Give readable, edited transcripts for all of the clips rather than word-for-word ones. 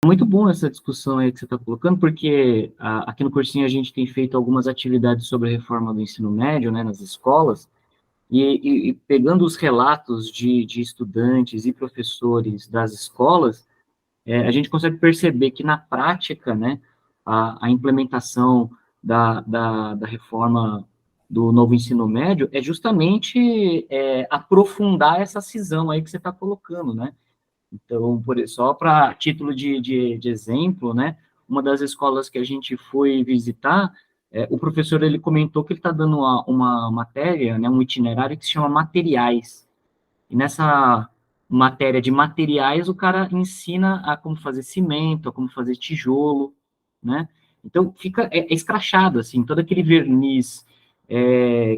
muito bom essa discussão aí que você está colocando, porque aqui no cursinho a gente tem feito algumas atividades sobre a reforma do ensino médio, né, nas escolas, e pegando os relatos de estudantes e professores das escolas, a gente consegue perceber que na prática, né, a implementação da reforma do novo ensino médio é justamente aprofundar essa cisão aí que você está colocando, né? Então, só para título de exemplo, né, uma das escolas que a gente foi visitar, o professor ele comentou que ele está dando uma matéria, né, um itinerário que se chama materiais. E nessa matéria de materiais, o cara ensina a como fazer cimento, a como fazer tijolo, né? Então, fica escrachado, assim, todo aquele verniz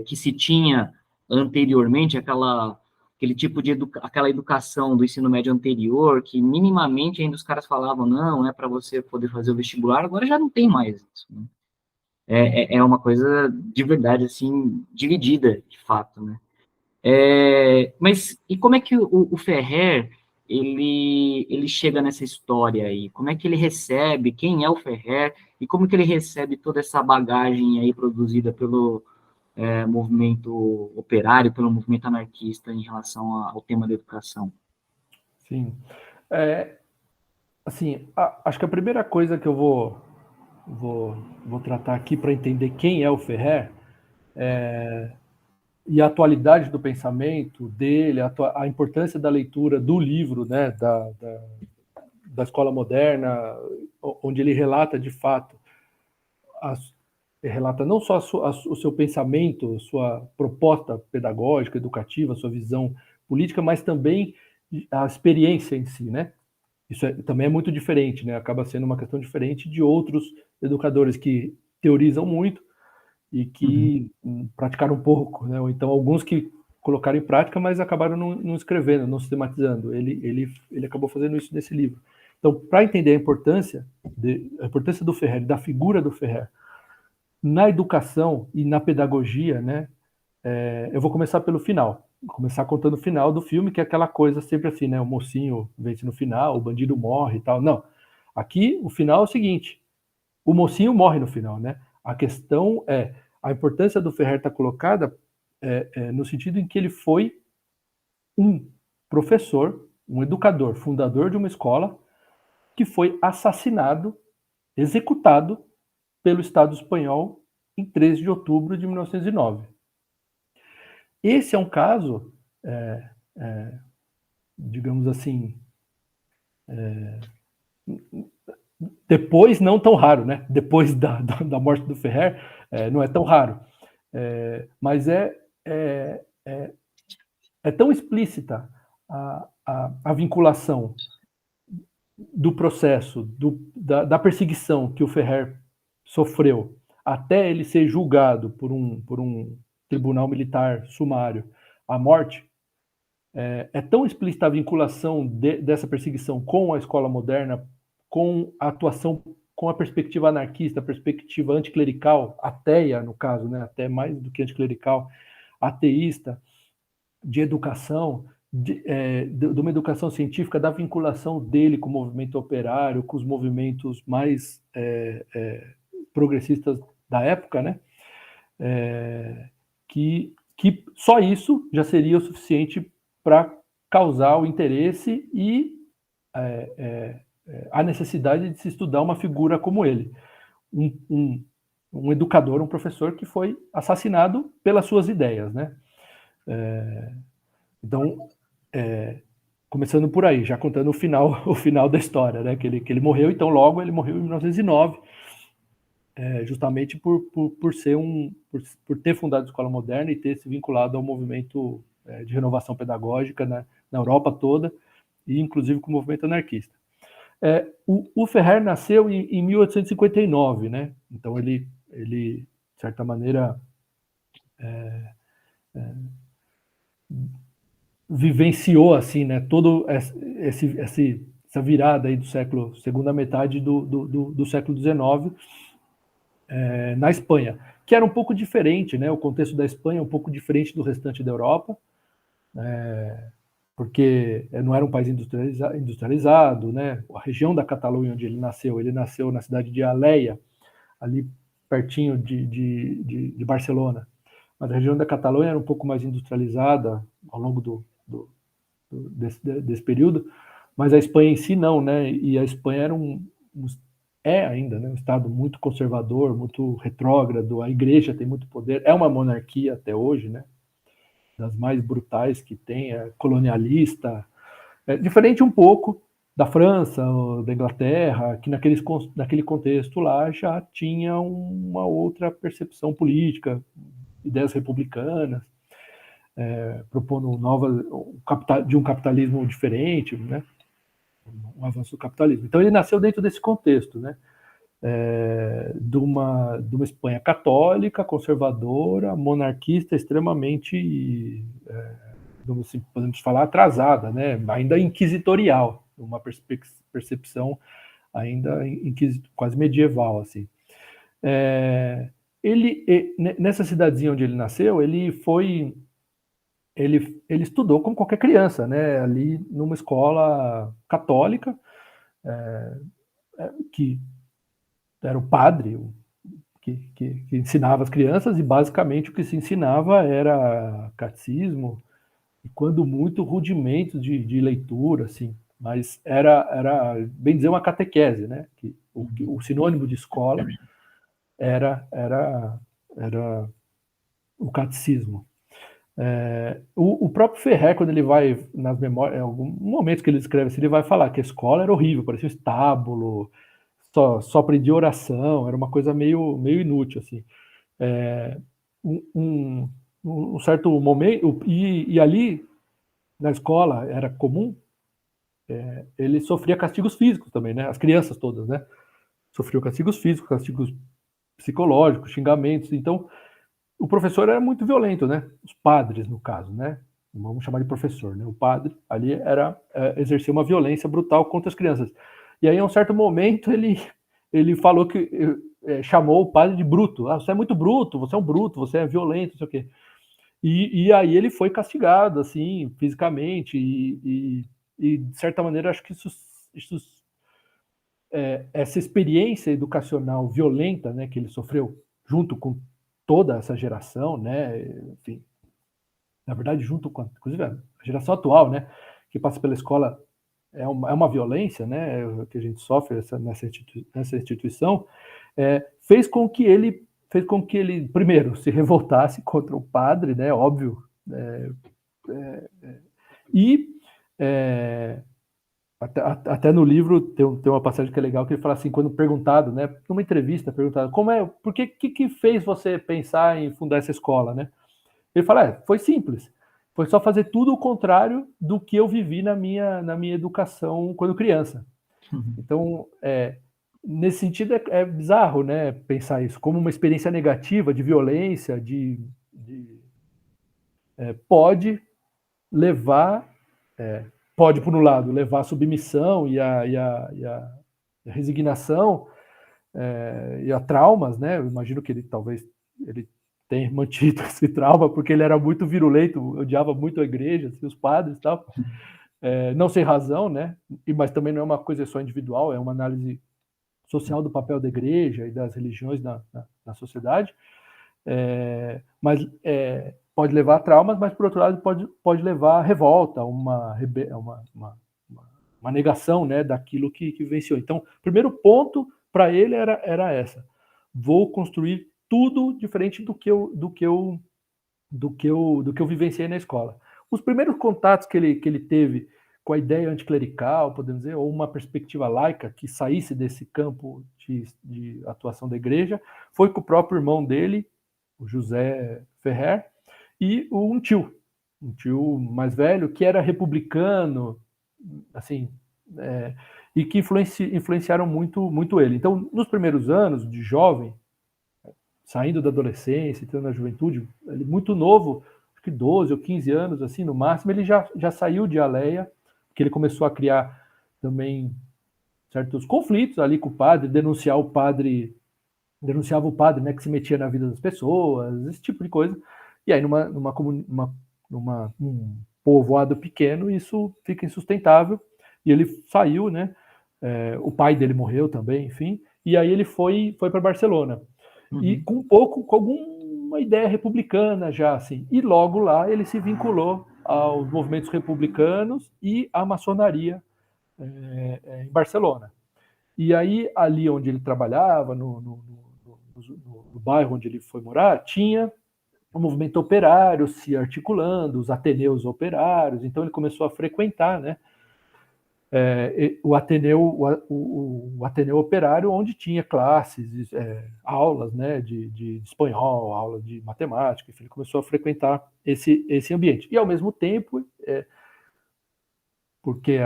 que se tinha anteriormente, aquele tipo de aquela educação do ensino médio anterior, que minimamente ainda os caras falavam, não, é para você poder fazer o vestibular, agora já não tem mais isso, né? É uma coisa de verdade, assim, dividida, de fato, né? Mas e como é que o Ferrer ele chega nessa história aí? Como é que ele recebe? Quem é o Ferrer? E como que ele recebe toda essa bagagem aí produzida pelo movimento operário, pelo movimento anarquista em relação ao tema da educação? Sim. É, assim, acho que a primeira coisa que eu vou tratar aqui para entender quem é o Ferrer e a atualidade do pensamento dele, a importância da leitura do livro, né, da escola moderna, onde ele relata de fato, relata não só o seu pensamento, sua proposta pedagógica, educativa, sua visão política, mas também a experiência em si, né? Isso também é muito diferente, né? Acaba sendo uma questão diferente de outros educadores que teorizam muito e Uhum. que praticaram um pouco, né? Ou então alguns que colocaram em prática, mas acabaram não escrevendo, não sistematizando. Ele acabou fazendo isso nesse livro. Então, para entender a importância do Ferrer, da figura do Ferrer na educação e na pedagogia, né? Eu vou começar pelo final. Vou começar contando o final do filme, que é aquela coisa sempre assim, né? O mocinho vence no final, o bandido morre e tal. Não. Aqui, o final é o seguinte: o mocinho morre no final, né? A questão é a importância do Ferrer está colocada no sentido em que ele foi um professor, um educador, fundador de uma escola que foi assassinado, executado pelo Estado espanhol em 13 de outubro de 1909. Esse é um caso, é, é, digamos assim, depois não tão raro, né? Depois da morte do Ferrer, não é tão raro. Mas é tão explícita a vinculação do processo, da perseguição que o Ferrer sofreu, até ele ser julgado por um tribunal militar sumário à morte, é tão explícita a vinculação dessa perseguição com a escola moderna, com a atuação, com a perspectiva anarquista, a perspectiva anticlerical, ateia, no caso, né, até mais do que anticlerical, ateísta, de educação, de uma educação científica, da vinculação dele com o movimento operário, com os movimentos mais progressistas da época, né? Que só isso já seria o suficiente para causar o interesse e a necessidade de se estudar uma figura como ele, um, um, um educador, um professor que foi assassinado pelas suas ideias, né? Então, começando por aí, já contando o final da história, né? Que ele morreu, então logo ele morreu em 1909, justamente por ser por ter fundado a escola moderna e ter se vinculado ao movimento de renovação pedagógica na Europa toda e inclusive com o movimento anarquista. O Ferrer nasceu em 1859, né? Então ele de certa maneira vivenciou assim, né? Todo essa virada aí do século, segunda metade do século XIX, na Espanha, que era um pouco diferente, né? O contexto da Espanha é um pouco diferente do restante da Europa. porque não era um país industrializado, né? A região da Catalunha onde ele nasceu na cidade de Alella, ali pertinho de Barcelona. Mas a região da Catalunha era um pouco mais industrializada ao longo desse período, mas a Espanha em si não, né? E a Espanha era é ainda, né, um estado muito conservador, muito retrógrado, a igreja tem muito poder, é uma monarquia até hoje, né? Das mais brutais que tem, é colonialista, é diferente um pouco da França, ou da Inglaterra, que naquele contexto lá já tinha uma outra percepção política, ideias republicanas, propondo de um capitalismo diferente, né? Um avanço do capitalismo. Então ele nasceu dentro desse contexto, né? De uma Espanha católica, conservadora, monarquista, extremamente, assim, podemos falar, atrasada, né? Ainda inquisitorial, uma percepção ainda quase medieval, assim. Nessa cidadezinha onde ele nasceu, ele estudou como qualquer criança, né? Ali numa escola católica, que era o padre que ensinava as crianças, e basicamente o que se ensinava era catecismo e, quando muito, rudimentos de leitura, assim. Mas era, bem dizer, uma catequese, né? Que o sinônimo de escola era o catecismo. O próprio Ferrer, quando ele vai nas memórias, em algum momento que ele escreve assim, ele vai falar que a escola era horrível, parecia um estábulo, só aprendia oração, era uma coisa meio inútil, assim. Um certo momento, e ali na escola era comum, ele sofria castigos físicos também, né? As crianças todas, né? Sofriam castigos físicos, castigos psicológicos, xingamentos. Então, o professor era muito violento, né? Os padres, no caso, né? Vamos chamar de professor, né? O padre ali exercia uma violência brutal contra as crianças. E aí, em um certo momento, ele falou que chamou o padre de bruto. Você é muito bruto, você é um bruto, você é violento, não sei o quê. E aí ele foi castigado, assim, fisicamente, e de certa maneira, acho que essa experiência educacional violenta, né, que ele sofreu junto com toda essa geração, né, enfim, na verdade, junto com, inclusive, a geração atual, né, que passa pela escola, é uma violência, né, que a gente sofre nessa instituição, fez com que ele, primeiro, se revoltasse contra o padre, né, óbvio, e até no livro tem uma passagem que é legal, que ele fala assim, quando perguntado, né, numa entrevista, perguntado, por que fez você pensar em fundar essa escola, né? Ele fala, foi simples, foi só fazer tudo o contrário do que eu vivi na minha educação quando criança. Então, nesse sentido, é bizarro, né, pensar isso como uma experiência negativa de violência, pode levar, pode, por um lado, levar a submissão e a resignação, e a traumas, né? Eu imagino que talvez ele tenha mantido esse trauma, porque ele era muito virulento, odiava muito a igreja, assim, os padres e tal, não sem razão, né? Mas também não é uma coisa só individual, é uma análise social do papel da igreja e das religiões na sociedade, mas pode levar a traumas, mas por outro lado pode levar a revolta, uma negação, né, daquilo que vivenciou. Então, o primeiro ponto para ele era essa: vou construir tudo diferente do que eu vivenciei na escola. Os primeiros contatos que ele teve com a ideia anticlerical, podemos dizer, ou uma perspectiva laica que saísse desse campo de atuação da igreja, foi com o próprio irmão dele, o José Ferrer, e um tio mais velho, que era republicano, assim, e que influenciaram muito ele. Então, nos primeiros anos de jovem, saindo da adolescência, entrando na juventude, ele muito novo, acho que 12 ou 15 anos, assim, no máximo, ele já saiu de Alella, que ele começou a criar também certos conflitos ali com o padre, denunciava o padre, né, que se metia na vida das pessoas, esse tipo de coisa. E aí, num povoado pequeno, isso fica insustentável, e ele saiu, né? O pai dele morreu também, enfim, e aí ele foi para Barcelona. E com alguma ideia republicana já, assim. E logo lá ele se vinculou aos movimentos republicanos e à maçonaria em Barcelona. E aí, ali onde ele trabalhava, no bairro onde ele foi morar, tinha o movimento operário se articulando, os ateneus operários, então ele começou a frequentar, né, o Ateneu Operário, onde tinha classes, aulas, né, de espanhol, aula de matemática, enfim, ele começou a frequentar esse ambiente. E, ao mesmo tempo, porque,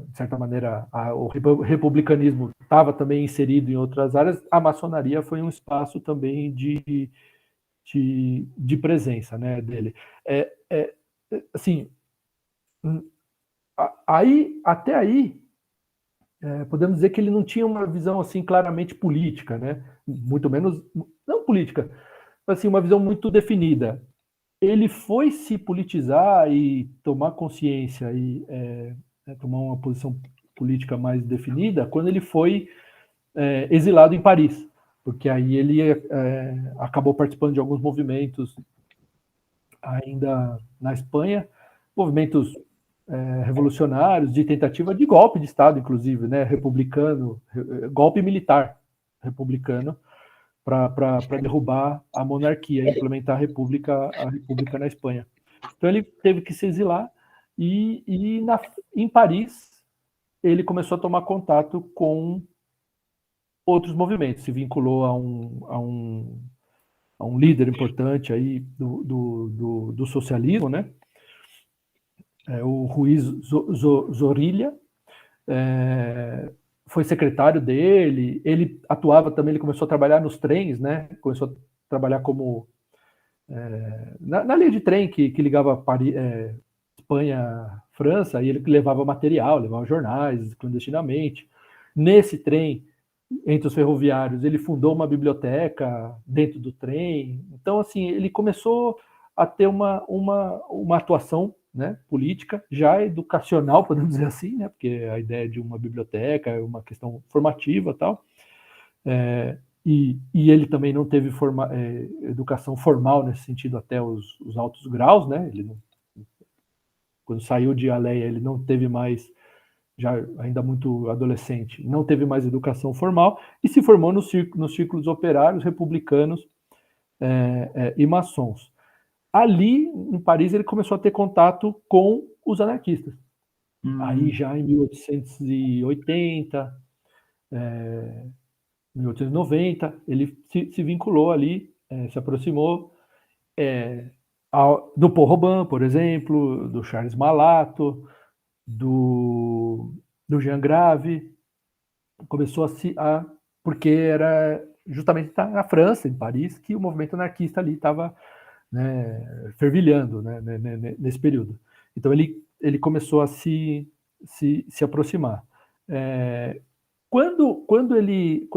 de certa maneira, o republicanismo estava também inserido em outras áreas, a maçonaria foi um espaço também de presença, né, dele. Assim, até aí, podemos dizer que ele não tinha uma visão assim claramente política, né? Muito menos, não política, mas assim, uma visão muito definida. Ele foi se politizar e tomar consciência e tomar uma posição política mais definida quando ele foi exilado em Paris, porque aí ele acabou participando de alguns movimentos ainda na Espanha, movimentos revolucionários, de tentativa de golpe de Estado, inclusive, né, republicano, golpe militar republicano, para derrubar a monarquia, implementar a república na Espanha. Então ele teve que se exilar e em Paris ele começou a tomar contato com outros movimentos, se vinculou a um líder importante aí do socialismo, né? O Ruiz Zorrilla, foi secretário dele, ele atuava também, ele começou a trabalhar nos trens, né? Começou a trabalhar como na linha de trem que ligava Paris, Espanha, França, e ele levava material, levava jornais clandestinamente. Nesse trem, entre os ferroviários, ele fundou uma biblioteca dentro do trem. Então, assim, ele começou a ter uma atuação, né, política, já educacional, podemos dizer assim, né, porque a ideia de uma biblioteca é uma questão formativa e tal. E ele também não teve educação formal nesse sentido até os altos graus, né? Ele não, quando saiu de Alea, ele não teve mais, já ainda muito adolescente, não teve mais educação formal e se formou nos círculos operários, republicanos e maçons. Ali, em Paris, ele começou a ter contato com os anarquistas. Aí já em 1880, 1890, ele se vinculou ali, se aproximou do Paul Robin, por exemplo, do Charles Malato, do Jean Grave. Começou porque era justamente na França, em Paris, que o movimento anarquista ali estava, né, fervilhando, né, nesse período. Então ele começou a se aproximar. Quando ele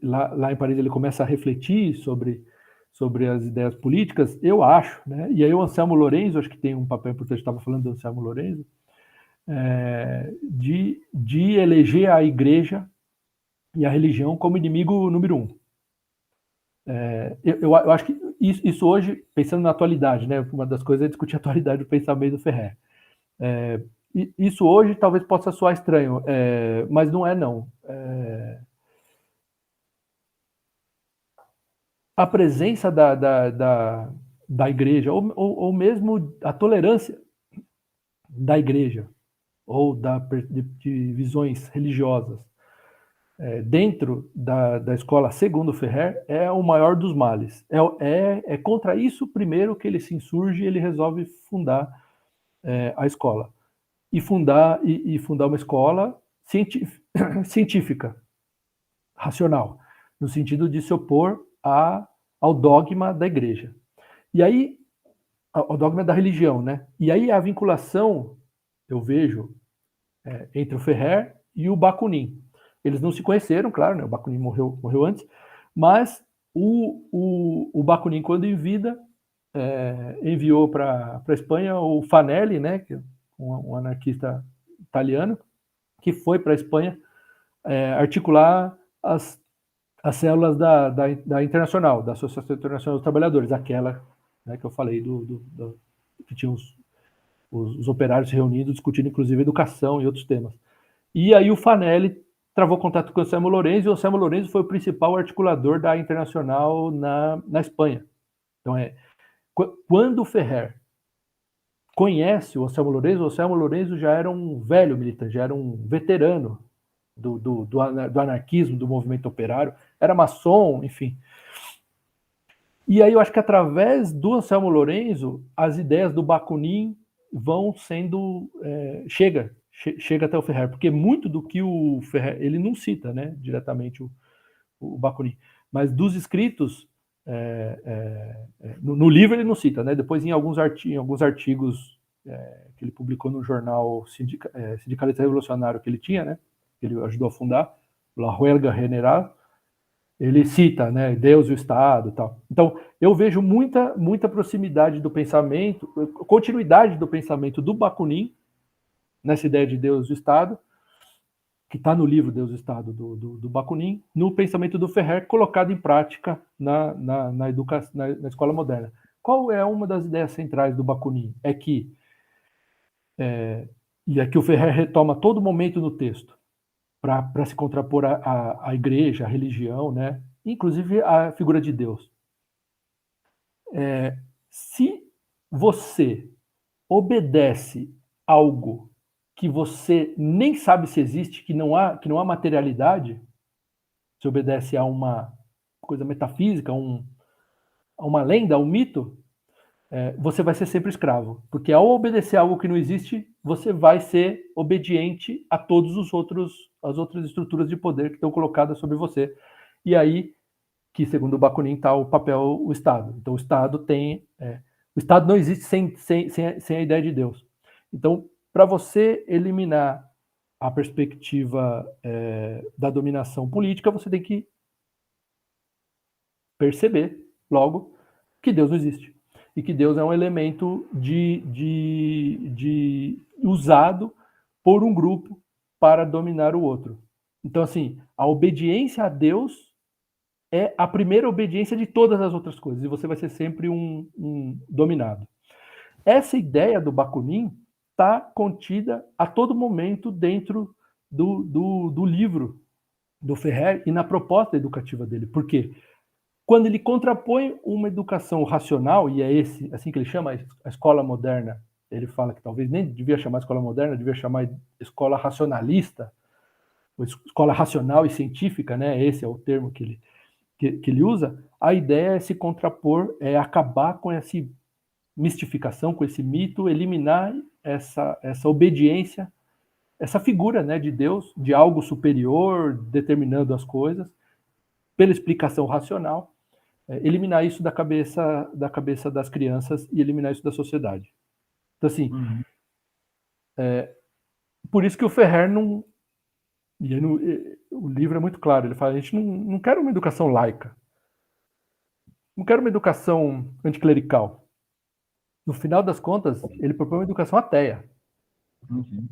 lá em Paris ele começa a refletir sobre as ideias políticas, eu acho, né? E aí o Anselmo Lorenzo, acho que tem um papel importante, estava falando do Anselmo Lorenzo, de eleger a igreja e a religião como inimigo número um. Eu acho que isso hoje, pensando na atualidade, né? Uma das coisas é discutir a atualidade do pensamento do Ferrer. Isso hoje talvez possa soar estranho, mas não é, não. A presença da igreja, ou mesmo a tolerância da igreja, ou de visões religiosas, dentro da escola, segundo Ferrer, é o maior dos males. É contra isso, primeiro, que ele se insurge e ele resolve fundar a escola. E fundar uma escola científica, racional, no sentido de se opor ao dogma da igreja. E aí, ao dogma da religião, né? E aí a vinculação, eu vejo, entre o Ferrer e o Bakunin. Eles não se conheceram, claro, né? O Bakunin morreu antes, mas o Bakunin, quando em vida, enviou para a Espanha o Fanelli, né, que é um anarquista italiano, que foi para a Espanha articular as células da Internacional, da Associação Internacional dos Trabalhadores, aquela, né, que eu falei que tinha os operários reunidos discutindo inclusive educação e outros temas. E aí o Fanelli travou contato com o Anselmo Lorenzo, e o Anselmo Lorenzo foi o principal articulador da Internacional na Espanha. Então quando o Ferrer conhece o Anselmo Lorenzo já era um velho militante, já era um veterano do anarquismo, do movimento operário, era maçom, enfim. E aí eu acho que através do Anselmo Lorenzo, as ideias do Bakunin vão sendo... chega até o Ferrer, porque muito do que o Ferrer... Ele não cita, né, diretamente o Bakunin, mas dos escritos, no livro ele não cita, né, depois em alguns artigos que ele publicou no jornal Sindicalista Revolucionário que ele tinha, né, que ele ajudou a fundar, La Huelga General, ele cita, né, Deus e o Estado e tal. Então, eu vejo muita proximidade do pensamento, continuidade do pensamento do Bakunin, nessa ideia de Deus e o Estado, que está no livro Deus e o Estado do Bakunin, no pensamento do Ferrer, colocado em prática na escola moderna. Qual é uma das ideias centrais do Bakunin? E aqui o Ferrer retoma todo momento no texto, para se contrapor à igreja, à religião, né? Inclusive a figura de Deus. Se você obedece algo que você nem sabe se existe, que não há materialidade, se obedece a uma coisa metafísica, a uma lenda, a um mito, você vai ser sempre escravo. Porque ao obedecer a algo que não existe, você vai ser obediente a todos as outras estruturas de poder que estão colocadas sobre você. E aí, que segundo o Bakunin está o papel, o Estado. Então o Estado o Estado não existe sem a ideia de Deus. Então, para você eliminar a perspectiva da dominação política, você tem que perceber, logo, que Deus não existe. E que Deus é um elemento usado por um grupo para dominar o outro. Então, assim, a obediência a Deus é a primeira obediência de todas as outras coisas, e você vai ser sempre um dominado. Essa ideia do Bakunin está contida a todo momento dentro do livro do Ferrer e na proposta educativa dele. Por quê? Quando ele contrapõe uma educação racional, e é assim que ele chama a escola moderna, ele fala que talvez nem devia chamar escola moderna, devia chamar escola racionalista, ou escola racional e científica, né? Esse é o termo que ele usa. A ideia é se contrapor, é acabar com essa mistificação, com esse mito, eliminar essa obediência, essa figura, né, de Deus, de algo superior, determinando as coisas, pela explicação racional, eliminar isso da cabeça das crianças e eliminar isso da sociedade. Então, assim, por isso que o Ferrer não... o livro é muito claro, ele fala, a gente não quer uma educação laica, não quer uma educação anticlerical. No final das contas, ele propõe uma educação ateia. Uhum.